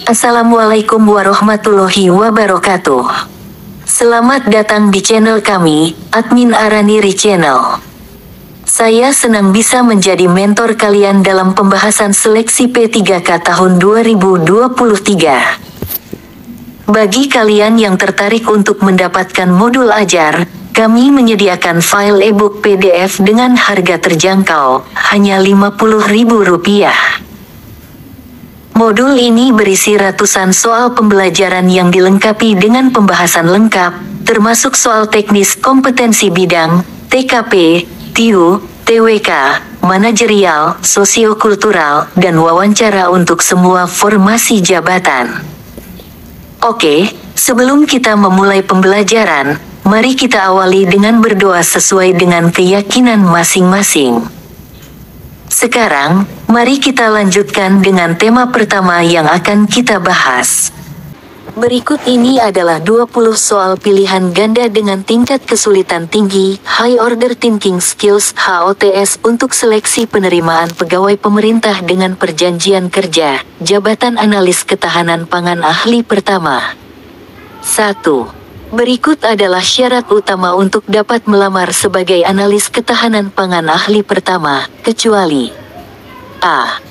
Assalamualaikum warahmatullahi wabarakatuh. Selamat datang di channel kami, Admin Araniri Channel. Saya senang bisa menjadi mentor kalian dalam pembahasan seleksi P3K tahun 2023. Bagi kalian yang tertarik untuk mendapatkan modul ajar, kami menyediakan file e-book PDF dengan harga terjangkau, hanya Rp50.000. Modul ini berisi ratusan soal pembelajaran yang dilengkapi dengan pembahasan lengkap, termasuk soal teknis kompetensi bidang, TKP, TIU, TWK, manajerial, sosiokultural, dan wawancara untuk semua formasi jabatan. Oke, sebelum kita memulai pembelajaran, mari kita awali dengan berdoa sesuai dengan keyakinan masing-masing. Sekarang, mari kita lanjutkan dengan tema pertama yang akan kita bahas. Berikut ini adalah 20 soal pilihan ganda dengan tingkat kesulitan tinggi, High Order Thinking Skills (HOTS) untuk seleksi penerimaan pegawai pemerintah dengan perjanjian kerja, Jabatan Analis Ketahanan Pangan Ahli Pertama. 1. Berikut adalah syarat utama untuk dapat melamar sebagai analis ketahanan pangan ahli pertama, kecuali A.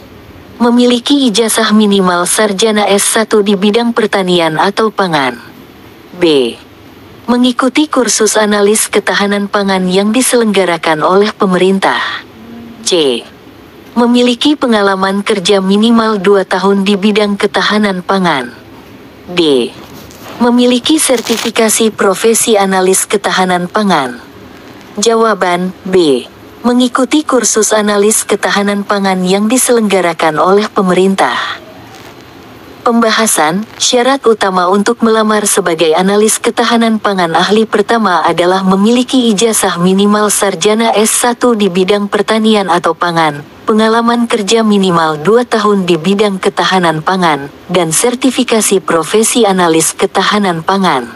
Memiliki ijazah minimal sarjana S1 di bidang pertanian atau pangan. B. Mengikuti kursus analis ketahanan pangan yang diselenggarakan oleh pemerintah. C. Memiliki pengalaman kerja minimal 2 tahun di bidang ketahanan pangan. D. Memiliki sertifikasi profesi analis ketahanan pangan. Jawaban B. Mengikuti kursus analis ketahanan pangan yang diselenggarakan oleh pemerintah. Pembahasan, syarat utama untuk melamar sebagai analis ketahanan pangan ahli pertama adalah memiliki ijazah minimal sarjana S1 di bidang pertanian atau pangan, pengalaman kerja minimal 2 tahun di bidang ketahanan pangan, dan sertifikasi profesi analis ketahanan pangan.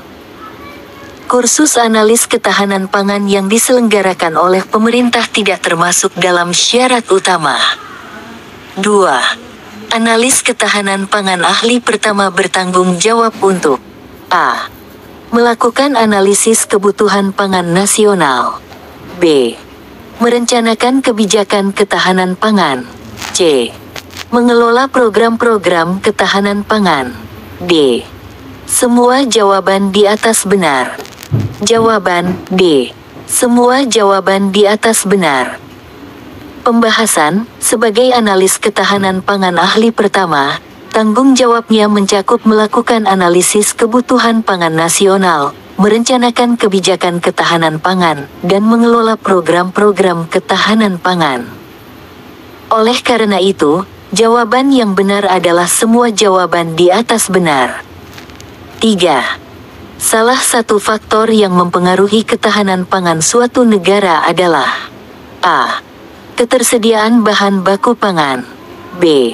Kursus analis ketahanan pangan yang diselenggarakan oleh pemerintah tidak termasuk dalam syarat utama. 2. Analis ketahanan pangan ahli pertama bertanggung jawab untuk A. Melakukan analisis kebutuhan pangan nasional. B. Merencanakan kebijakan ketahanan pangan. C. Mengelola program-program ketahanan pangan. D. Semua jawaban di atas benar. Jawaban D. Semua jawaban di atas benar. Pembahasan, sebagai analis ketahanan pangan ahli pertama, tanggung jawabnya mencakup melakukan analisis kebutuhan pangan nasional, merencanakan kebijakan ketahanan pangan, dan mengelola program-program ketahanan pangan. Oleh karena itu, jawaban yang benar adalah semua jawaban di atas benar. 3. Salah satu faktor yang mempengaruhi ketahanan pangan suatu negara adalah A. Ketersediaan bahan baku pangan. B.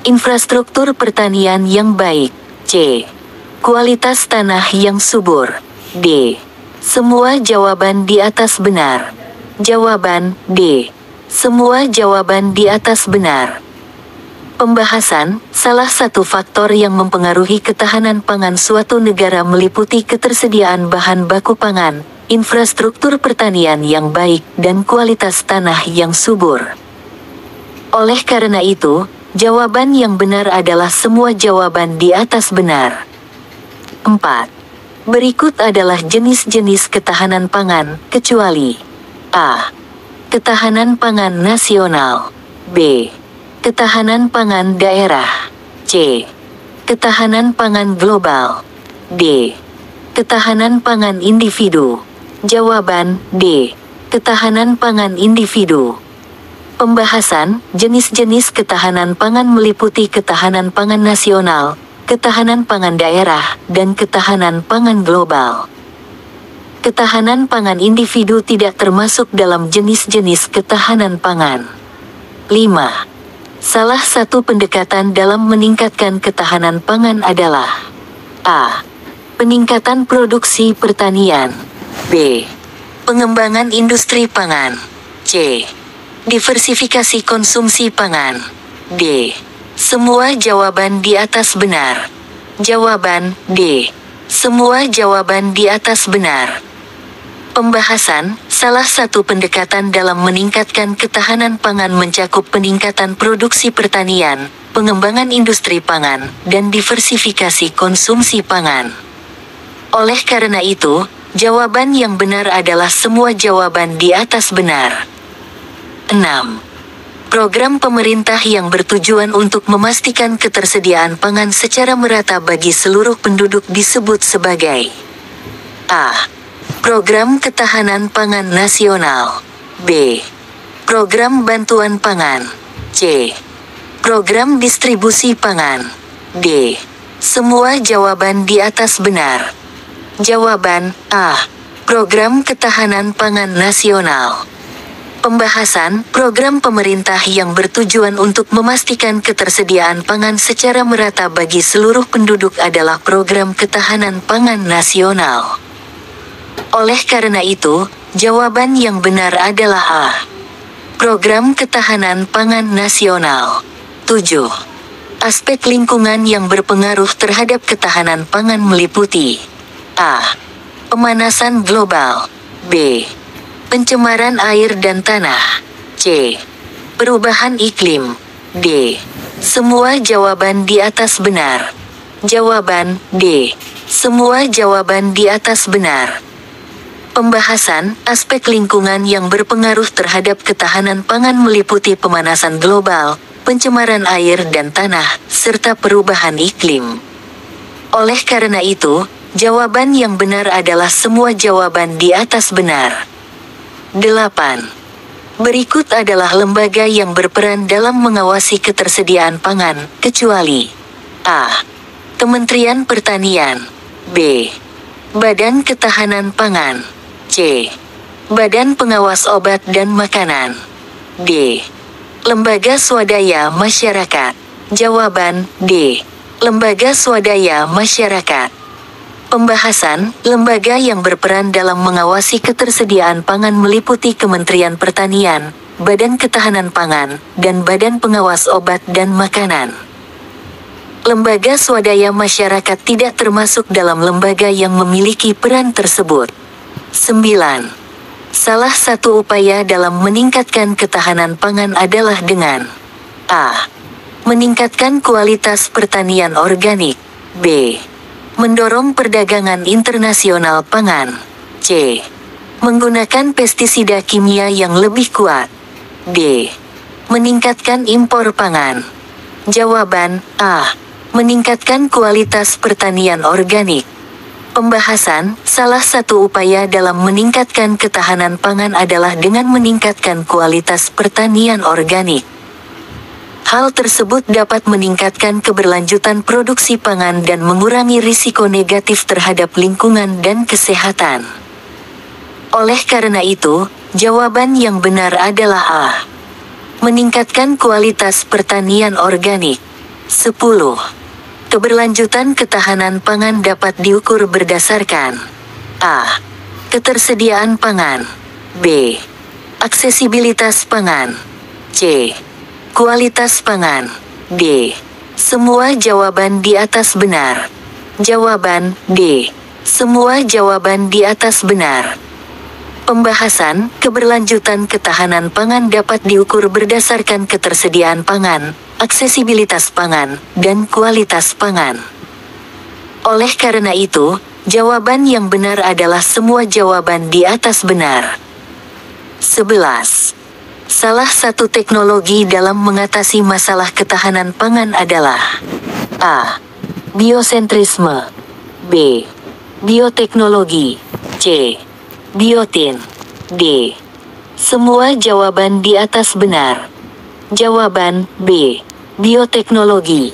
Infrastruktur pertanian yang baik. C. Kualitas tanah yang subur. D. Semua jawaban di atas benar. Jawaban D. Semua jawaban di atas benar. Pembahasan, salah satu faktor yang mempengaruhi ketahanan pangan suatu negara meliputi ketersediaan bahan baku pangan, infrastruktur pertanian yang baik, dan kualitas tanah yang subur. Oleh karena itu, jawaban yang benar adalah semua jawaban di atas benar. 4. Berikut adalah jenis-jenis ketahanan pangan, kecuali A. Ketahanan pangan nasional. B. Ketahanan pangan daerah. C. Ketahanan pangan global. D. Ketahanan pangan individu. Jawaban D. Ketahanan pangan individu. Pembahasan, jenis-jenis ketahanan pangan meliputi ketahanan pangan nasional, ketahanan pangan daerah, dan ketahanan pangan global. Ketahanan pangan individu tidak termasuk dalam jenis-jenis ketahanan pangan. 5. Salah satu pendekatan dalam meningkatkan ketahanan pangan adalah A. Peningkatan produksi pertanian. B. Pengembangan industri pangan. C. Diversifikasi konsumsi pangan. D. Semua jawaban di atas benar. Jawaban D. Semua jawaban di atas benar. Pembahasan, salah satu pendekatan dalam meningkatkan ketahanan pangan mencakup peningkatan produksi pertanian, pengembangan industri pangan, dan diversifikasi konsumsi pangan. Oleh karena itu, jawaban yang benar adalah semua jawaban di atas benar. 6. Program pemerintah yang bertujuan untuk memastikan ketersediaan pangan secara merata bagi seluruh penduduk disebut sebagai A. Program Ketahanan Pangan Nasional. B. Program Bantuan Pangan. C. Program Distribusi Pangan. D. Semua jawaban di atas benar. Jawaban A. Program Ketahanan Pangan Nasional. Pembahasan, program pemerintah yang bertujuan untuk memastikan ketersediaan pangan secara merata bagi seluruh penduduk adalah program ketahanan pangan nasional. Oleh karena itu, jawaban yang benar adalah A. Program Ketahanan Pangan Nasional. 7. Aspek lingkungan yang berpengaruh terhadap ketahanan pangan meliputi A. Pemanasan global. B. Pencemaran air dan tanah. C. Perubahan iklim. D. Semua jawaban di atas benar. Jawaban D. Semua jawaban di atas benar. Pembahasan, aspek lingkungan yang berpengaruh terhadap ketahanan pangan meliputi pemanasan global, pencemaran air dan tanah, serta perubahan iklim. Oleh karena itu, jawaban yang benar adalah semua jawaban di atas benar. 8. Berikut adalah lembaga yang berperan dalam mengawasi ketersediaan pangan, kecuali A. Kementerian Pertanian. B. Badan Ketahanan Pangan. C. Badan Pengawas Obat dan Makanan. D. Lembaga Swadaya Masyarakat. Jawaban D. Lembaga Swadaya Masyarakat. Pembahasan, lembaga yang berperan dalam mengawasi ketersediaan pangan meliputi Kementerian Pertanian, Badan Ketahanan Pangan, dan Badan Pengawas Obat dan Makanan. Lembaga swadaya masyarakat tidak termasuk dalam lembaga yang memiliki peran tersebut. 9. Salah satu upaya dalam meningkatkan ketahanan pangan adalah dengan A. Meningkatkan kualitas pertanian organik. B. Mendorong perdagangan internasional pangan. C. Menggunakan pestisida kimia yang lebih kuat. D. Meningkatkan impor pangan. Jawaban A. Meningkatkan kualitas pertanian organik. Pembahasan, salah satu upaya dalam meningkatkan ketahanan pangan adalah dengan meningkatkan kualitas pertanian organik. Hal tersebut dapat meningkatkan keberlanjutan produksi pangan dan mengurangi risiko negatif terhadap lingkungan dan kesehatan. Oleh karena itu, jawaban yang benar adalah A. Meningkatkan kualitas pertanian organik. 10. Keberlanjutan ketahanan pangan dapat diukur berdasarkan A. Ketersediaan pangan. B. Aksesibilitas pangan. C. Kualitas pangan. D. Semua jawaban di atas benar. Jawaban D. Semua jawaban di atas benar. Pembahasan, keberlanjutan ketahanan pangan dapat diukur berdasarkan ketersediaan pangan, aksesibilitas pangan, dan kualitas pangan. Oleh karena itu, jawaban yang benar adalah semua jawaban di atas benar. 11. Salah satu teknologi dalam mengatasi masalah ketahanan pangan adalah A. Biosentrisme. B. Bioteknologi. C. Biotin. D. Semua jawaban di atas benar. Jawaban B. Bioteknologi.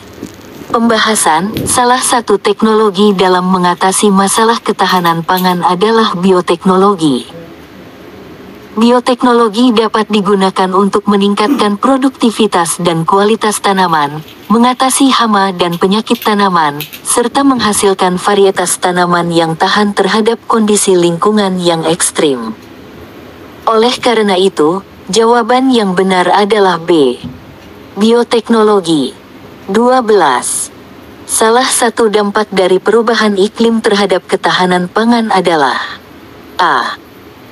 Pembahasan, salah satu teknologi dalam mengatasi masalah ketahanan pangan adalah bioteknologi. Bioteknologi dapat digunakan untuk meningkatkan produktivitas dan kualitas tanaman, mengatasi hama dan penyakit tanaman, serta menghasilkan varietas tanaman yang tahan terhadap kondisi lingkungan yang ekstrim. Oleh karena itu, jawaban yang benar adalah B. Bioteknologi. 12. Salah satu dampak dari perubahan iklim terhadap ketahanan pangan adalah A.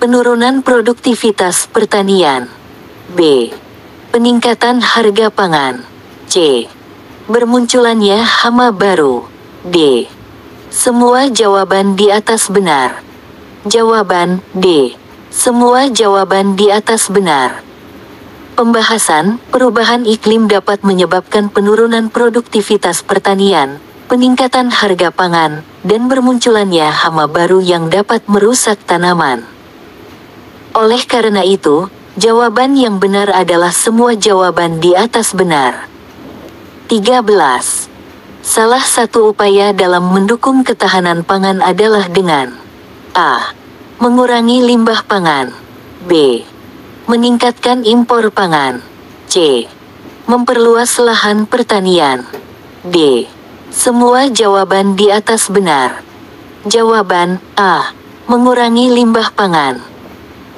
Penurunan produktivitas pertanian. B. Peningkatan harga pangan. C. Bermunculannya hama baru. D. Semua jawaban di atas benar. Jawaban D. Semua jawaban di atas benar. Pembahasan, perubahan iklim dapat menyebabkan penurunan produktivitas pertanian, peningkatan harga pangan, dan bermunculannya hama baru yang dapat merusak tanaman. Oleh karena itu, jawaban yang benar adalah semua jawaban di atas benar. 13. Salah satu upaya dalam mendukung ketahanan pangan adalah dengan A. Mengurangi limbah pangan. B. Meningkatkan impor pangan. C. Memperluas lahan pertanian. D. Semua jawaban di atas benar. Jawaban A. Mengurangi limbah pangan.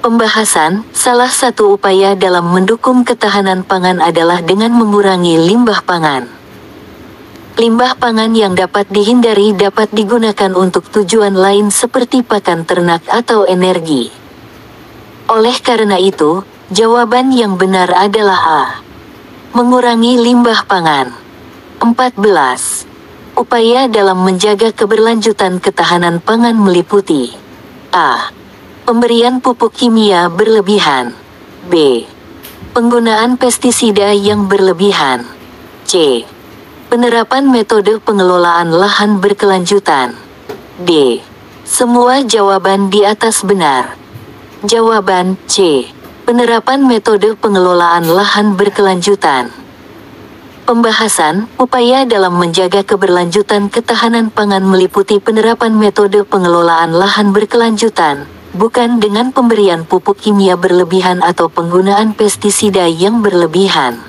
Pembahasan, salah satu upaya dalam mendukung ketahanan pangan adalah dengan mengurangi limbah pangan. Limbah pangan yang dapat dihindari dapat digunakan untuk tujuan lain seperti pakan ternak atau energi. Oleh karena itu, jawaban yang benar adalah A. Mengurangi limbah pangan. 14. Upaya dalam menjaga keberlanjutan ketahanan pangan meliputi A. Pemberian pupuk kimia berlebihan. B. Penggunaan pestisida yang berlebihan. C. Penerapan metode pengelolaan lahan berkelanjutan. D. Semua jawaban di atas benar. Jawaban C. Penerapan metode pengelolaan lahan berkelanjutan. Pembahasan, upaya dalam menjaga keberlanjutan ketahanan pangan meliputi penerapan metode pengelolaan lahan berkelanjutan, bukan dengan pemberian pupuk kimia berlebihan atau penggunaan pestisida yang berlebihan.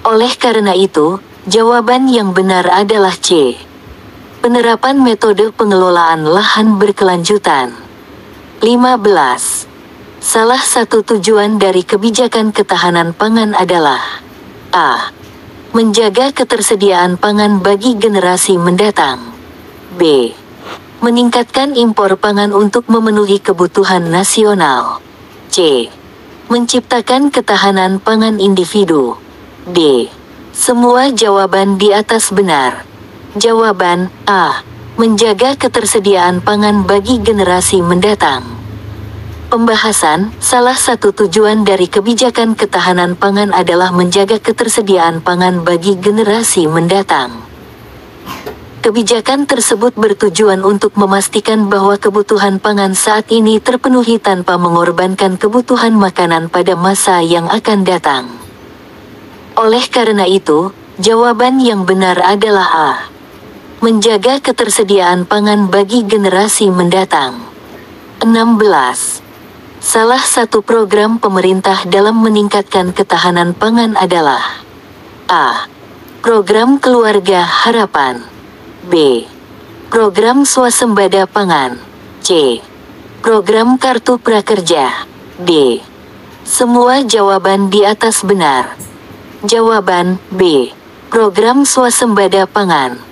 Oleh karena itu, jawaban yang benar adalah C. Penerapan metode pengelolaan lahan berkelanjutan. 15. Salah satu tujuan dari kebijakan ketahanan pangan adalah A. Menjaga ketersediaan pangan bagi generasi mendatang. B. Meningkatkan impor pangan untuk memenuhi kebutuhan nasional. C. Menciptakan ketahanan pangan individu. D. Semua jawaban di atas benar. Jawaban A. Menjaga ketersediaan pangan bagi generasi mendatang. Pembahasan, salah satu tujuan dari kebijakan ketahanan pangan adalah menjaga ketersediaan pangan bagi generasi mendatang. Kebijakan tersebut bertujuan untuk memastikan bahwa kebutuhan pangan saat ini terpenuhi tanpa mengorbankan kebutuhan makanan pada masa yang akan datang. Oleh karena itu, jawaban yang benar adalah A. Menjaga ketersediaan pangan bagi generasi mendatang. 16. Salah satu program pemerintah dalam meningkatkan ketahanan pangan adalah A. Program Keluarga Harapan. B. Program Swasembada Pangan. C. Program Kartu Prakerja. D. Semua jawaban di atas benar. Jawaban B. Program Swasembada Pangan.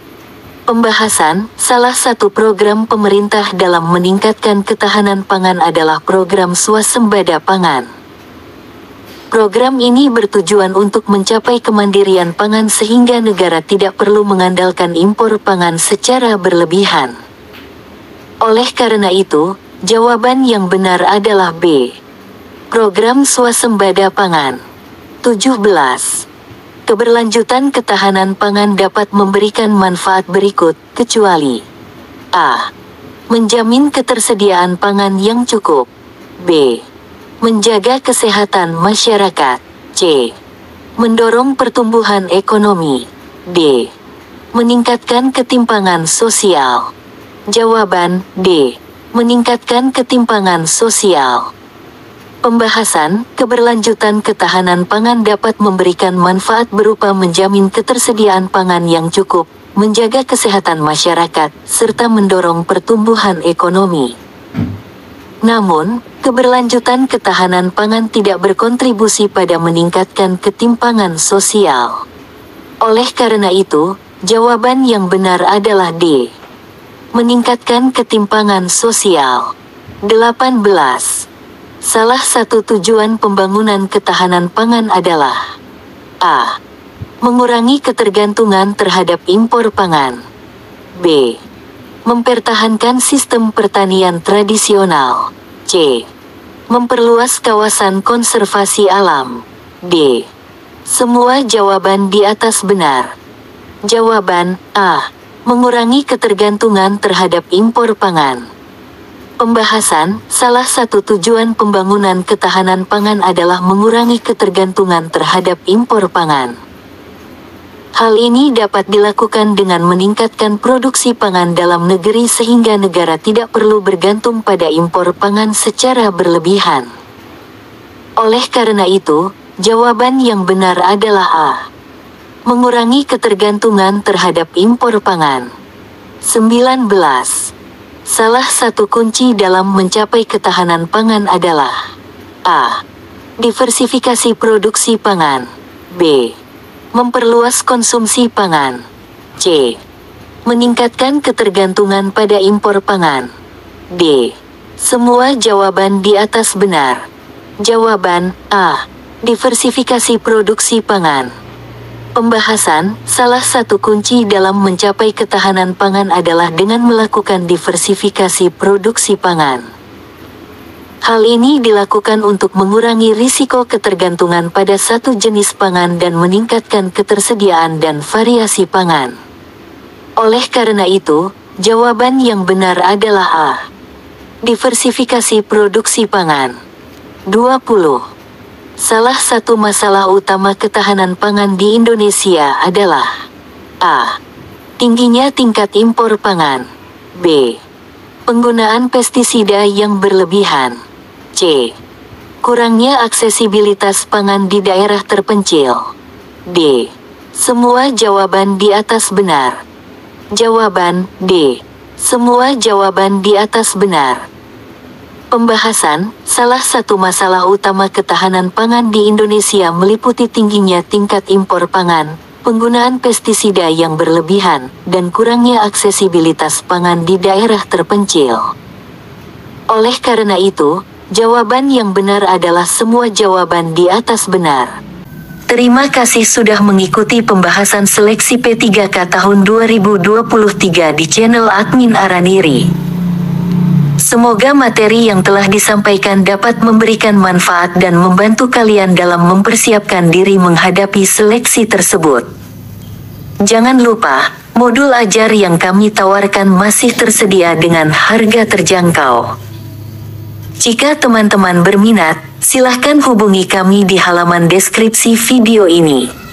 Pembahasan, salah satu program pemerintah dalam meningkatkan ketahanan pangan adalah program Swasembada Pangan. Program ini bertujuan untuk mencapai kemandirian pangan sehingga negara tidak perlu mengandalkan impor pangan secara berlebihan. Oleh karena itu, jawaban yang benar adalah B. Program Swasembada Pangan. 17. Keberlanjutan ketahanan pangan dapat memberikan manfaat berikut, kecuali A. Menjamin ketersediaan pangan yang cukup. B. Menjaga kesehatan masyarakat. C. Mendorong pertumbuhan ekonomi. D. Meningkatkan ketimpangan sosial. Jawaban D. Meningkatkan ketimpangan sosial. Pembahasan, keberlanjutan ketahanan pangan dapat memberikan manfaat berupa menjamin ketersediaan pangan yang cukup, menjaga kesehatan masyarakat, serta mendorong pertumbuhan ekonomi. Namun, keberlanjutan ketahanan pangan tidak berkontribusi pada meningkatkan ketimpangan sosial. Oleh karena itu, jawaban yang benar adalah D. Meningkatkan ketimpangan sosial. 18. Salah satu tujuan pembangunan ketahanan pangan adalah A. Mengurangi ketergantungan terhadap impor pangan. B. Mempertahankan sistem pertanian tradisional. C. Memperluas kawasan konservasi alam. D. Semua jawaban di atas benar. Jawaban A. Mengurangi ketergantungan terhadap impor pangan. Pembahasan, salah satu tujuan pembangunan ketahanan pangan adalah mengurangi ketergantungan terhadap impor pangan. Hal ini dapat dilakukan dengan meningkatkan produksi pangan dalam negeri sehingga negara tidak perlu bergantung pada impor pangan secara berlebihan. Oleh karena itu, jawaban yang benar adalah A. Mengurangi ketergantungan terhadap impor pangan. 19. Salah satu kunci dalam mencapai ketahanan pangan adalah A. Diversifikasi produksi pangan. B. Memperluas konsumsi pangan. C. Meningkatkan ketergantungan pada impor pangan. D. Semua jawaban di atas benar. Jawaban A. Diversifikasi produksi pangan. Pembahasan, salah satu kunci dalam mencapai ketahanan pangan adalah dengan melakukan diversifikasi produksi pangan. Hal ini dilakukan untuk mengurangi risiko ketergantungan pada satu jenis pangan dan meningkatkan ketersediaan dan variasi pangan. Oleh karena itu, jawaban yang benar adalah A. Diversifikasi produksi pangan. 20. Salah satu masalah utama ketahanan pangan di Indonesia adalah A. Tingginya tingkat impor pangan. B. Penggunaan pestisida yang berlebihan. C. Kurangnya aksesibilitas pangan di daerah terpencil. D. Semua jawaban di atas benar. Jawaban D. Semua jawaban di atas benar. Pembahasan, salah satu masalah utama ketahanan pangan di Indonesia meliputi tingginya tingkat impor pangan, penggunaan pestisida yang berlebihan, dan kurangnya aksesibilitas pangan di daerah terpencil. Oleh karena itu, jawaban yang benar adalah semua jawaban di atas benar. Terima kasih sudah mengikuti pembahasan seleksi P3K tahun 2023 di channel Admin Araniri. Semoga materi yang telah disampaikan dapat memberikan manfaat dan membantu kalian dalam mempersiapkan diri menghadapi seleksi tersebut. Jangan lupa, modul ajar yang kami tawarkan masih tersedia dengan harga terjangkau. Jika teman-teman berminat, silahkan hubungi kami di halaman deskripsi video ini.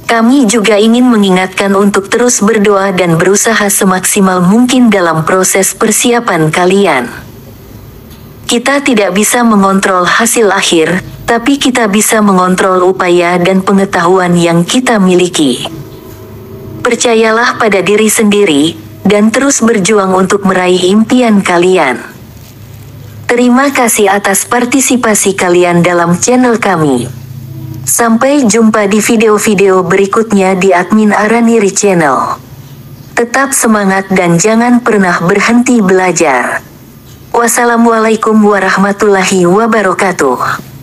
Kami juga ingin mengingatkan untuk terus berdoa dan berusaha semaksimal mungkin dalam proses persiapan kalian. Kita tidak bisa mengontrol hasil akhir, tapi kita bisa mengontrol upaya dan pengetahuan yang kita miliki. Percayalah pada diri sendiri, dan terus berjuang untuk meraih impian kalian. Terima kasih atas partisipasi kalian dalam channel kami. Sampai jumpa di video-video berikutnya di Admin Araniri Channel. Tetap semangat dan jangan pernah berhenti belajar. Wassalamualaikum warahmatullahi wabarakatuh.